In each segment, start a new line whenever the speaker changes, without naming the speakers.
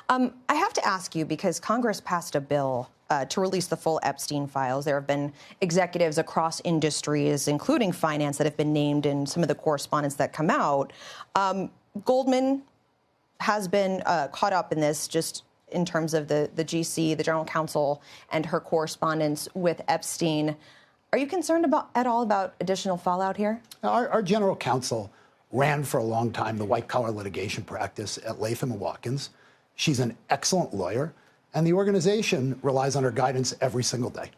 I have to ask you, because Congress passed a bill to release the full Epstein files. There have been executives across industries, including finance, that have been named in some of the correspondence that come out. Goldman has been caught up in this, just in terms of the GC, the general counsel, and her correspondence with Epstein. Are you concerned at all about additional fallout here?
Our general counsel ran for a long time the white-collar litigation practice at Latham & Watkins. She's an excellent lawyer, and the organization relies on her guidance every single day.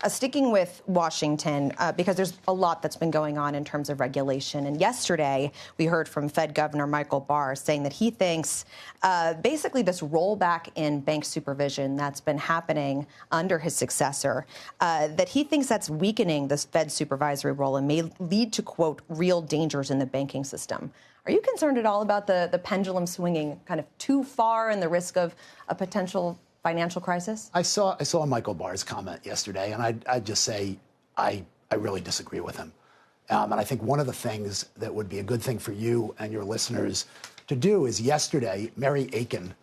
Sticking with Washington, because there's a lot that's been going on in terms of regulation. And yesterday, we heard from Fed Governor Michael Barr saying that he thinks basically this rollback in bank supervision that's been happening under his successor, that he thinks that's weakening this Fed supervisory role and may lead to, quote, real dangers in the banking system. Are you concerned at all about the pendulum swinging kind of too far and the risk of a potential financial crisis?
I saw Michael Barr's comment yesterday, and I'd just say I really disagree with him. And I think one of the things that would be a good thing for you and your listeners to do is yesterday, Mary Aiken,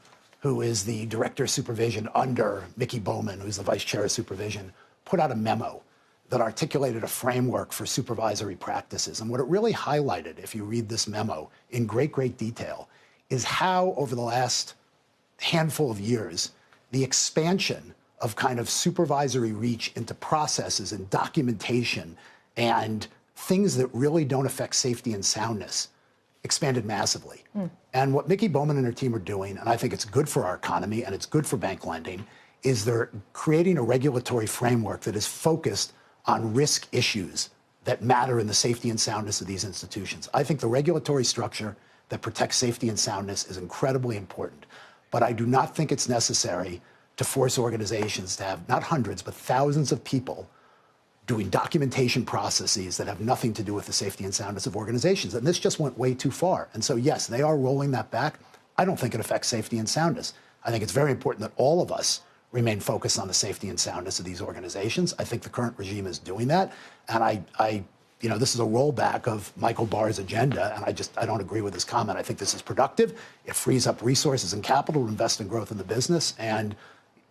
who is the director of supervision under Mickey Bowman, who's the vice chair of supervision, put out a memo that articulated a framework for supervisory practices. And what it really highlighted, if you read this memo in great detail, is how over the last handful of years, the expansion of kind of supervisory reach into processes and documentation and things that really don't affect safety and soundness expanded massively. And what Mickey Bowman and her team are doing, and I think it's good for our economy and it's good for bank lending, is they're creating a regulatory framework that is focused on risk issues that matter in the safety and soundness of these institutions. I think the regulatory structure that protects safety and soundness is incredibly important. But I do not think it's necessary to force organizations to have not hundreds, but thousands of people doing documentation processes that have nothing to do with the safety and soundness of organizations. And this just went way too far. And so, yes, they are rolling that back. I don't think it affects safety and soundness. I think it's very important that all of us remain focused on the safety and soundness of these organizations. I think the current regime is doing that. And this is a rollback of Michael Barr's agenda, and I don't agree with his comment. I think this is productive. It frees up resources and capital to invest in growth in the business.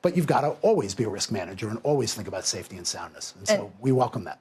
But you've got to always be a risk manager and always think about safety and soundness. And so we welcome that.